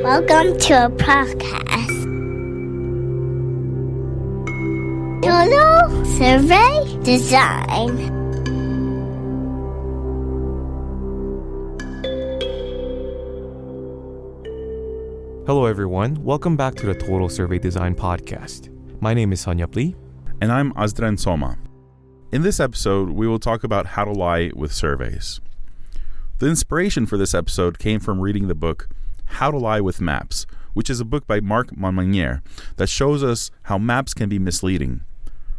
Welcome to a podcast. Total Survey Design. Hello everyone, welcome back to the Total Survey Design podcast. My name is Seon. And I'm Azdren Coma. In this episode, we will talk about how to lie with surveys. The inspiration for this episode came from reading the book How to Lie with Maps, which is a book by Marc Montagnier that shows us how maps can be misleading.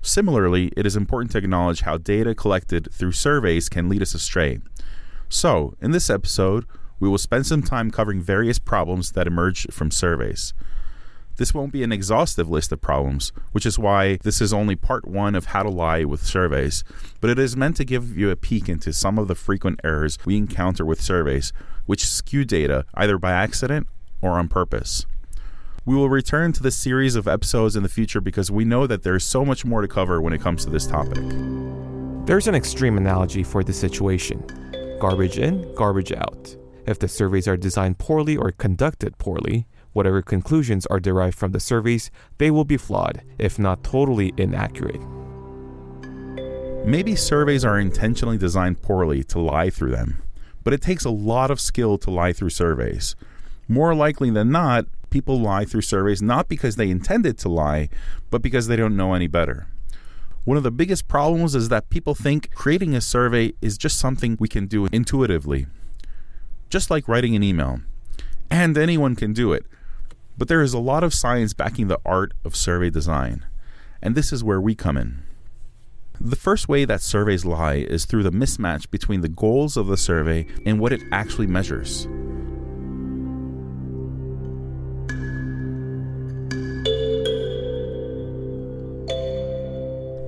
Similarly, it is important to acknowledge how data collected through surveys can lead us astray. So, in this episode, we will spend some time covering various problems that emerge from surveys. This won't be an exhaustive list of problems, which is why this is only part one of how to lie with surveys, but it is meant to give you a peek into some of the frequent errors we encounter with surveys, which skew data either by accident or on purpose. We will return to this series of episodes in the future because we know that there is so much more to cover when it comes to this topic. There's an extreme analogy for this situation. Garbage in, garbage out. If the surveys are designed poorly or conducted poorly, whatever conclusions are derived from the surveys, they will be flawed, if not totally inaccurate. Maybe surveys are intentionally designed poorly to lie through them, but it takes a lot of skill to lie through surveys. More likely than not, people lie through surveys not because they intended to lie, but because they don't know any better. One of the biggest problems is that people think creating a survey is just something we can do intuitively. Just like writing an email. And anyone can do it. But there is a lot of science backing the art of survey design. And this is where we come in. The first way that surveys lie is through the mismatch between the goals of the survey and what it actually measures.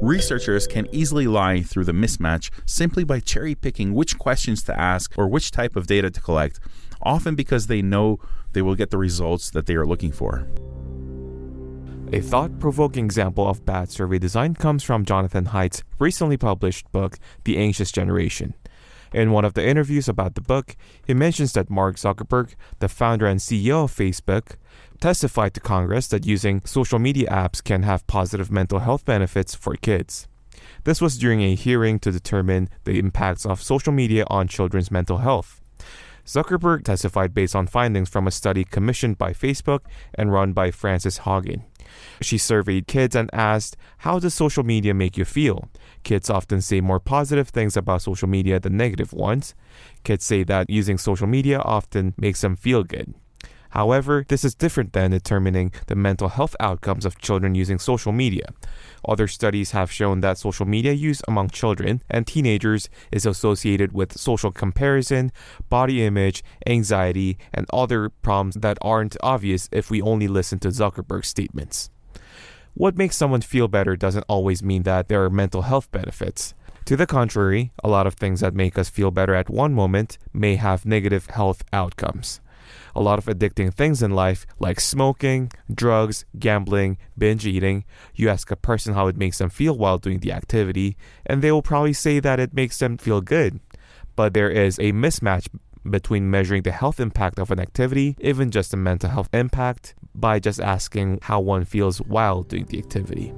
Researchers can easily lie through the mismatch simply by cherry-picking which questions to ask or which type of data to collect, often because they know they will get the results that they are looking for. A thought-provoking example of bad survey design comes from Jonathan Haidt's recently published book, The Anxious Generation. In one of the interviews about the book, he mentions that Mark Zuckerberg, the founder and CEO of Facebook, testified to Congress that using social media apps can have positive mental health benefits for kids. This was during a hearing to determine the impacts of social media on children's mental health. Zuckerberg testified based on findings from a study commissioned by Facebook and run by Frances Haugen. She surveyed kids and asked, "How does social media make you feel?" Kids often say more positive things about social media than negative ones. Kids say that using social media often makes them feel good. However, this is different than determining the mental health outcomes of children using social media. Other studies have shown that social media use among children and teenagers is associated with social comparison, body image, anxiety, and other problems that aren't obvious if we only listen to Zuckerberg's statements. What makes someone feel better doesn't always mean that there are mental health benefits. To the contrary, a lot of things that make us feel better at one moment may have negative health outcomes. A lot of addicting things in life, like smoking, drugs, gambling, binge eating, you ask a person how it makes them feel while doing the activity, and they will probably say that it makes them feel good. But there is a mismatch between measuring the health impact of an activity, even just the mental health impact, by just asking how one feels while doing the activity.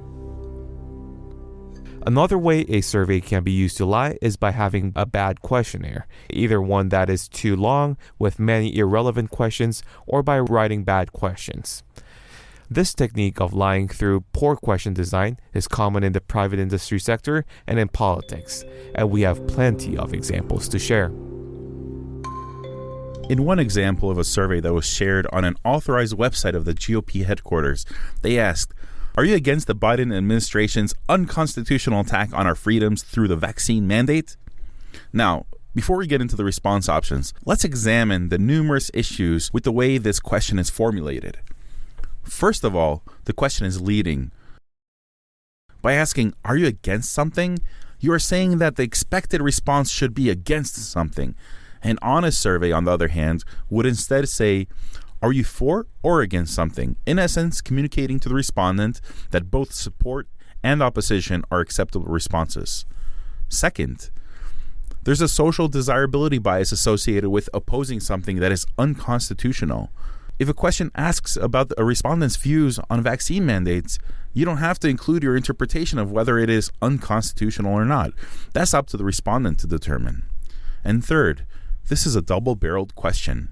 Another way a survey can be used to lie is by having a bad questionnaire, either one that is too long with many irrelevant questions or by writing bad questions. This technique of lying through poor question design is common in the private industry sector and in politics, and we have plenty of examples to share. In one example of a survey that was shared on an authorized website of the GOP headquarters, they asked, "Are you against the Biden administration's unconstitutional attack on our freedoms through the vaccine mandate?" Now, before we get into the response options, let's examine the numerous issues with the way this question is formulated. First of all, the question is leading. By asking, "Are you against something?" you are saying that the expected response should be against something. An honest survey, on the other hand, would instead say, "Are you for or against something?" In essence, communicating to the respondent that both support and opposition are acceptable responses. Second, there's a social desirability bias associated with opposing something that is unconstitutional. If a question asks about a respondent's views on vaccine mandates, you don't have to include your interpretation of whether it is unconstitutional or not. That's up to the respondent to determine. And third, this is a double-barreled question.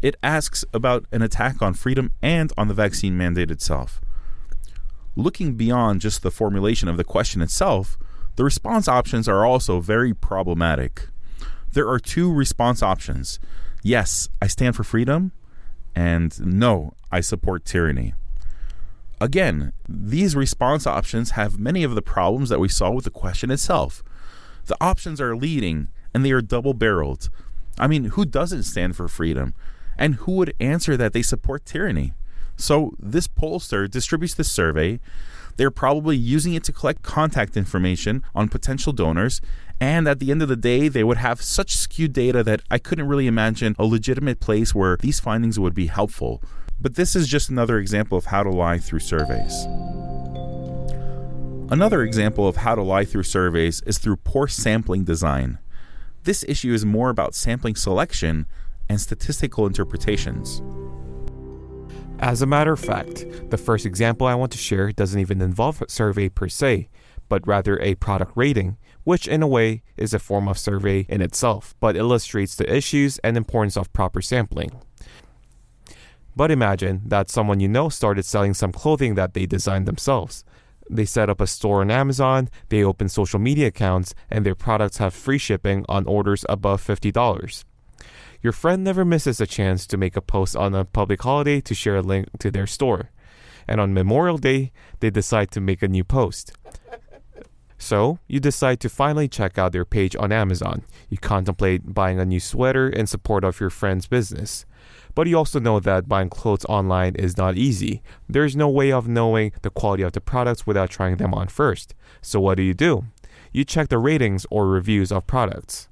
It asks about an attack on freedom and on the vaccine mandate itself. Looking beyond just the formulation of the question itself, the response options are also very problematic. There are two response options. Yes, I stand for freedom, and no, I support tyranny. Again, these response options have many of the problems that we saw with the question itself. The options are leading, and they are double-barreled. I mean, who doesn't stand for freedom? And who would answer that they support tyranny? So this pollster distributes this survey. They're probably using it to collect contact information on potential donors, and at the end of the day, they would have such skewed data that I couldn't really imagine a legitimate place where these findings would be helpful. But this is just another example of how to lie through surveys. Another example of how to lie through surveys is through poor sampling design. This issue is more about sampling selection and statistical interpretations. As a matter of fact, the first example I want to share doesn't even involve a survey per se, but rather a product rating, which in a way is a form of survey in itself, but illustrates the issues and importance of proper sampling. But imagine that someone you know started selling some clothing that they designed themselves. They set up a store on Amazon, they open social media accounts, and their products have free shipping on orders above $50. Your friend never misses a chance to make a post on a public holiday to share a link to their store. And on Memorial Day, they decide to make a new post. So, you decide to finally check out their page on Amazon. You contemplate buying a new sweater in support of your friend's business. But you also know that buying clothes online is not easy. There's no way of knowing the quality of the products without trying them on first. So what do? You check the ratings or reviews of products.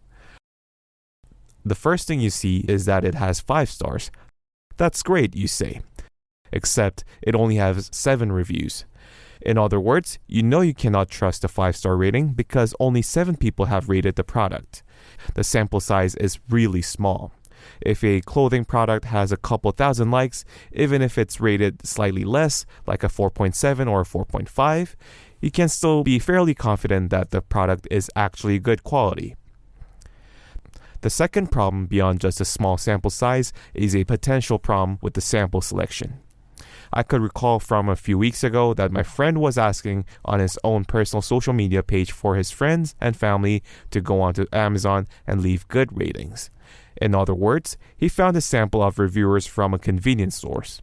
The first thing you see is that it has 5 stars. That's great, you say. Except it only has 7 reviews. In other words, you know you cannot trust the 5-star rating because only 7 people have rated the product. The sample size is really small. If a clothing product has a couple thousand likes, even if it's rated slightly less, like a 4.7 or a 4.5, you can still be fairly confident that the product is actually good quality. The second problem beyond just a small sample size is a potential problem with the sample selection. I could recall from a few weeks ago that my friend was asking on his own personal social media page for his friends and family to go onto Amazon and leave good ratings. In other words, he found a sample of reviewers from a convenience source.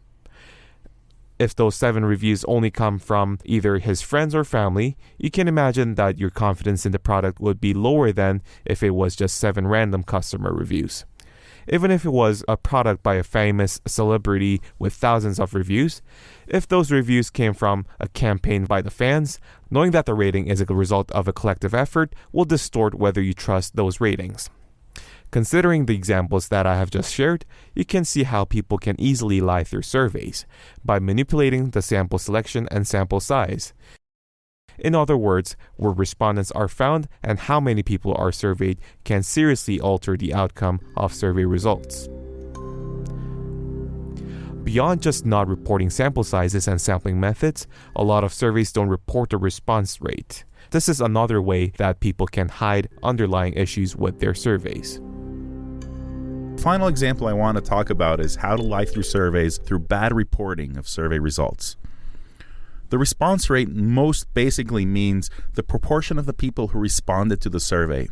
If those 7 reviews only come from either his friends or family, you can imagine that your confidence in the product would be lower than if it was just 7 random customer reviews. Even if it was a product by a famous celebrity with thousands of reviews, if those reviews came from a campaign by the fans, knowing that the rating is a result of a collective effort will distort whether you trust those ratings. Considering the examples that I have just shared, you can see how people can easily lie through surveys by manipulating the sample selection and sample size. In other words, where respondents are found and how many people are surveyed can seriously alter the outcome of survey results. Beyond just not reporting sample sizes and sampling methods, a lot of surveys don't report the response rate. This is another way that people can hide underlying issues with their surveys. Final example I want to talk about is how to lie through surveys through bad reporting of survey results. The response rate most basically means the proportion of the people who responded to the survey.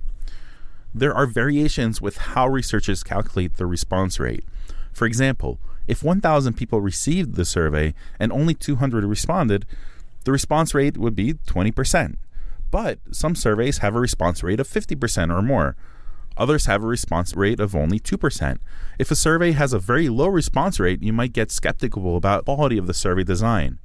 There are variations with how researchers calculate the response rate. For example, if 1,000 people received the survey and only 200 responded, the response rate would be 20%. But some surveys have a response rate of 50% or more. Others have a response rate of only 2%. If a survey has a very low response rate, you might get skeptical about the quality of the survey design.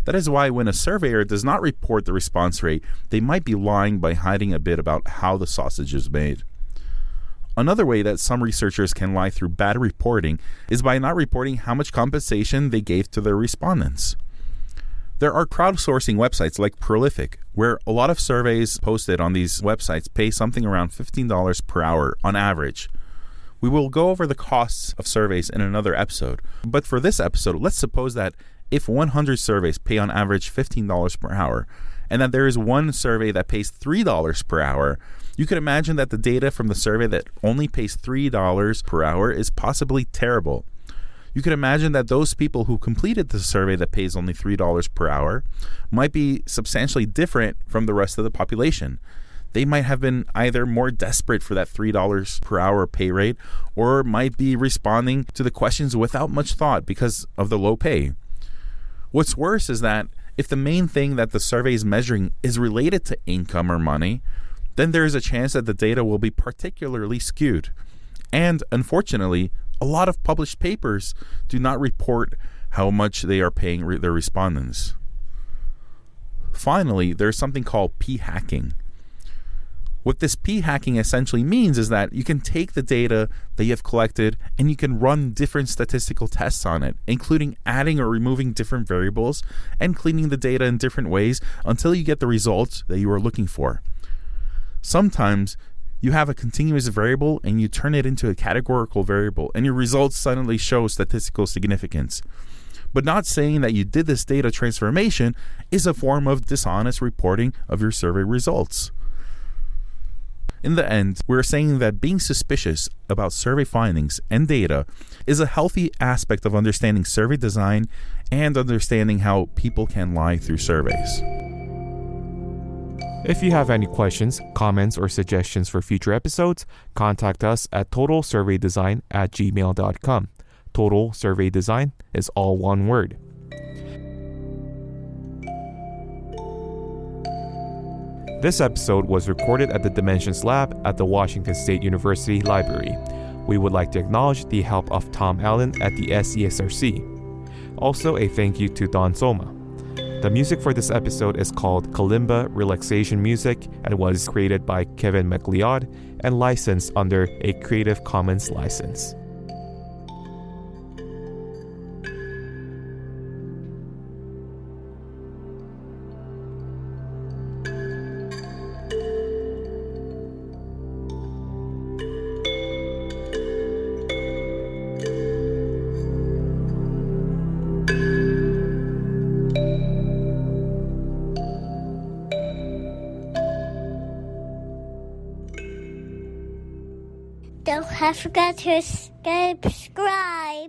That is why when a surveyor does not report the response rate, they might be lying by hiding a bit about how the sausage is made. Another way that some researchers can lie through bad reporting is by not reporting how much compensation they gave to their respondents. There are crowdsourcing websites like Prolific, where a lot of surveys posted on these websites pay something around $15 per hour on average. We will go over the costs of surveys in another episode. But for this episode, let's suppose that if 100 surveys pay on average $15 per hour, and that there is one survey that pays $3 per hour, you could imagine that the data from the survey that only pays $3 per hour is possibly terrible. You could imagine that those people who completed the survey that pays only $3 per hour might be substantially different from the rest of the population. They might have been either more desperate for that $3 per hour pay rate, or might be responding to the questions without much thought because of the low pay. What's worse is that if the main thing that the survey is measuring is related to income or money, then there is a chance that the data will be particularly skewed. And unfortunately, a lot of published papers do not report how much they are paying their respondents. Finally, there's something called p-hacking. What this p-hacking essentially means is that you can take the data that you have collected and you can run different statistical tests on it, including adding or removing different variables and cleaning the data in different ways until you get the results that you are looking for. Sometimes you have a continuous variable and you turn it into a categorical variable and your results suddenly show statistical significance. But not saying that you did this data transformation is a form of dishonest reporting of your survey results. In the end, we're saying that being suspicious about survey findings and data is a healthy aspect of understanding survey design and understanding how people can lie through surveys. If you have any questions, comments, or suggestions for future episodes, contact us at totalsurveydesign@gmail.com. Total Survey Design is all one word. This episode was recorded at the Dimensions Lab at the Washington State University Library. We would like to acknowledge the help of Tom Allen at the SESRC. Also, a thank you to Don Soma. The music for this episode is called Kalimba Relaxation Music and was created by Kevin MacLeod and licensed under a Creative Commons license. Don't forget to subscribe.